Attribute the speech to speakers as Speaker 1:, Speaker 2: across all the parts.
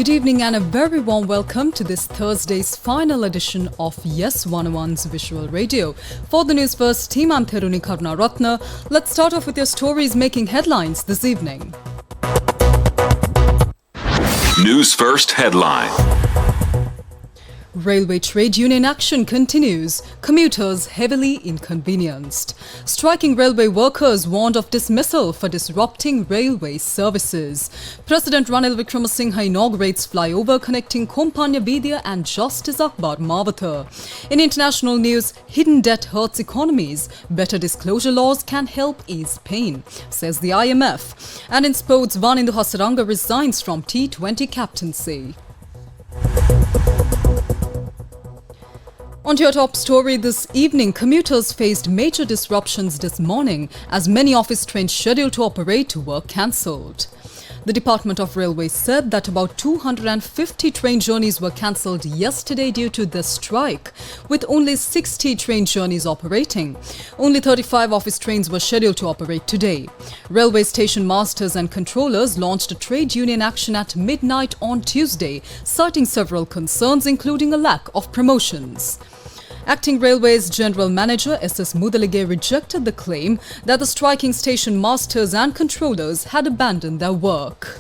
Speaker 1: Good evening and a very warm welcome to this Thursday's final edition of Yes 101's Visual Radio. For the Newsfirst team, I'm Theruni Karunaratna. Let's start off with your stories making headlines this evening.
Speaker 2: Newsfirst headline.
Speaker 1: Railway trade union action continues. Commuters heavily inconvenienced. Striking railway workers warned of dismissal for disrupting railway services. President Ranil Wickremesinghe inaugurates flyover connecting Kompanya Vidya and Justice Akbar Mawatha. In international news, hidden debt hurts economies. Better disclosure laws can help ease pain, says the IMF. And in sports, Vanindu Hasaranga resigns from T20 captaincy. On to your top story this evening, commuters faced major disruptions this morning as many office trains scheduled to operate were cancelled. The Department of Railways said that about 250 train journeys were cancelled yesterday due to the strike, with only 60 train journeys operating. Only 35 office trains were scheduled to operate today. Railway station masters and controllers launched a trade union action at midnight on Tuesday, citing several concerns including a lack of promotions. Acting Railways General Manager S.S. Mudalige rejected the claim that the striking station masters and controllers had abandoned their work.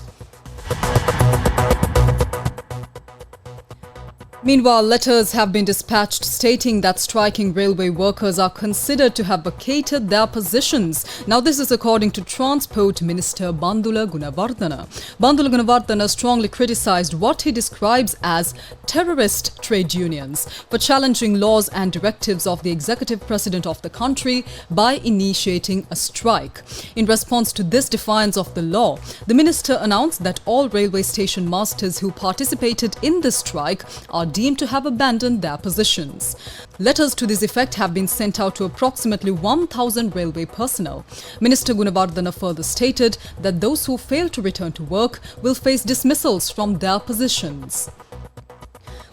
Speaker 1: Meanwhile, letters have been dispatched stating that striking railway workers are considered to have vacated their positions. Now, this is according to Transport Minister Bandula Gunawardena. Bandula Gunawardena strongly criticized what he describes as terrorist trade unions for challenging laws and directives of the executive president of the country by initiating a strike. In response to this defiance of the law, the minister announced that all railway station masters who participated in the strike are deemed to have abandoned their positions. Letters to this effect have been sent out to approximately 1,000 railway personnel. Minister Gunawardena further stated that those who fail to return to work will face dismissals from their positions.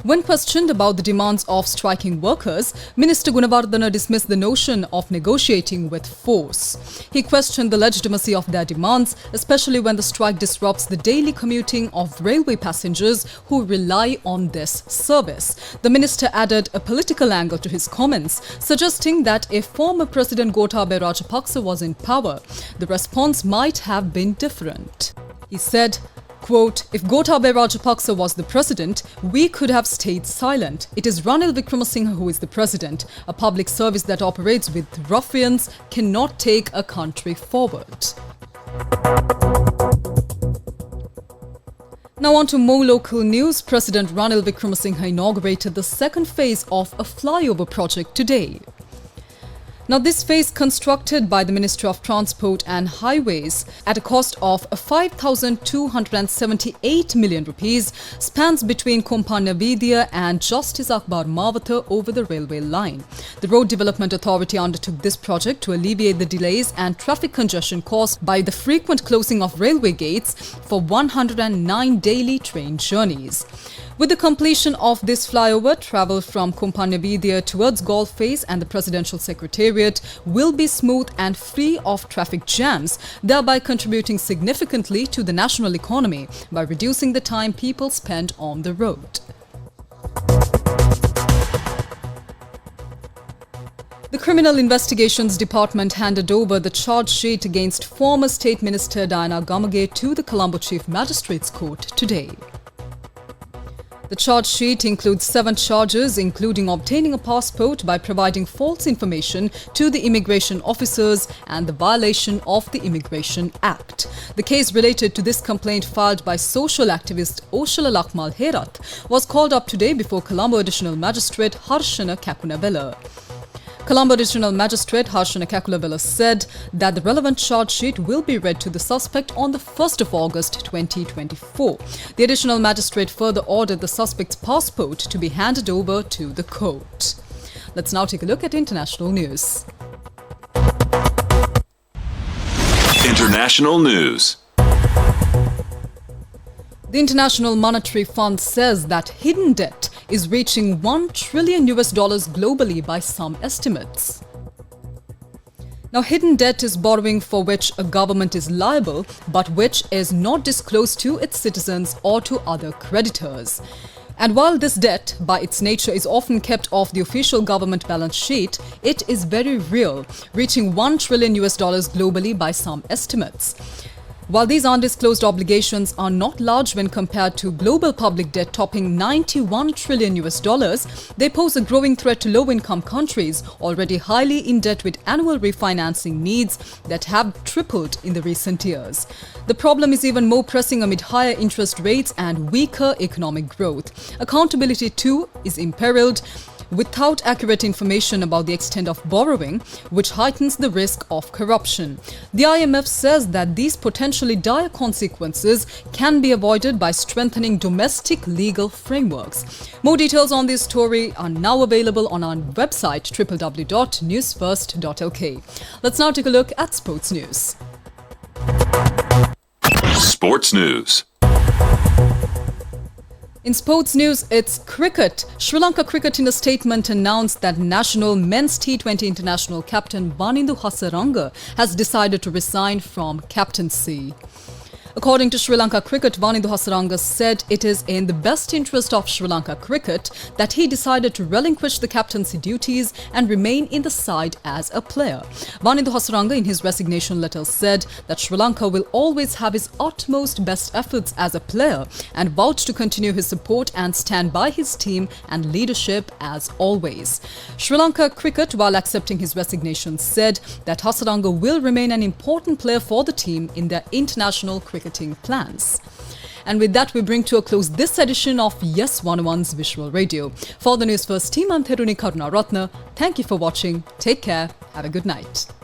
Speaker 1: When questioned about the demands of striking workers, Minister Gunawardena dismissed the notion of negotiating with force. He questioned the legitimacy of their demands, especially when the strike disrupts the daily commuting of railway passengers who rely on this service. The minister added a political angle to his comments, suggesting that if former President Gotabaya Rajapaksa was in power, the response might have been different. He said, quote, "If Gotabaya Rajapaksa was the president, we could have stayed silent. It is Ranil Wickremesinghe who is the president. A public service that operates with ruffians cannot take a country forward." Now on to more local news. President Ranil Wickremesinghe inaugurated the second phase of a flyover project today. Now, this phase, constructed by the Ministry of Transport and Highways at a cost of 5,278 million rupees, spans between Kompanya Vidya and Justice Akbar Mawatha over the railway line. The Road Development Authority undertook this project to alleviate the delays and traffic congestion caused by the frequent closing of railway gates for 109 daily train journeys. With the completion of this flyover, travel from Kompanya Vidya towards Golf Face and the Presidential Secretariat will be smooth and free of traffic jams, thereby contributing significantly to the national economy by reducing the time people spend on the road. The Criminal Investigations Department handed over the charge sheet against former State Minister Diana Gamage to the Colombo Chief Magistrates Court today. The charge sheet includes 7 charges, including obtaining a passport by providing false information to the immigration officers and the violation of the Immigration Act. The case related to this complaint filed by social activist Oshala Lakmal Herat was called up today before Colombo Additional Magistrate Harshana Kakunavela. Colombo Additional Magistrate Harshana Kakunavela said that the relevant charge sheet will be read to the suspect on the 1st of August 2024. The Additional Magistrate further ordered the suspect's passport to be handed over to the court. Let's now take a look at international news.
Speaker 2: International news.
Speaker 1: The International Monetary Fund says that hidden debt is reaching $1 trillion globally by some estimates. Now, hidden debt is borrowing for which a government is liable, but which is not disclosed to its citizens or to other creditors. And while this debt, by its nature, is often kept off the official government balance sheet, it is very real, reaching $1 trillion globally by some estimates. While these undisclosed obligations are not large when compared to global public debt topping $91 trillion, they pose a growing threat to low-income countries already highly in debt with annual refinancing needs that have tripled in the recent years. The problem is even more pressing amid higher interest rates and weaker economic growth. Accountability, too, is imperiled without accurate information about the extent of borrowing, which heightens the risk of corruption. The IMF says that these potentially dire consequences can be avoided by strengthening domestic legal frameworks. More details on this story are now available on our website www.newsfirst.lk. Let's now take a look at sports news.
Speaker 2: Sports news.
Speaker 1: In sports news, it's cricket. Sri Lanka Cricket in a statement announced that national men's T20 international captain Wanindu Hasaranga has decided to resign from captaincy. According to Sri Lanka Cricket, Wanindu Hasaranga said it is in the best interest of Sri Lanka Cricket that he decided to relinquish the captaincy duties and remain in the side as a player. Wanindu Hasaranga in his resignation letter said that Sri Lanka will always have his utmost best efforts as a player and vowed to continue his support and stand by his team and leadership as always. Sri Lanka Cricket, while accepting his resignation, said that Hasaranga will remain an important player for the team in their international cricketing plans. And with that, we bring to a close this edition of Yes 101's Visual Radio. For the News First team, I'm Theruni Karunaratne. Thank you for watching. Take care. Have a good night.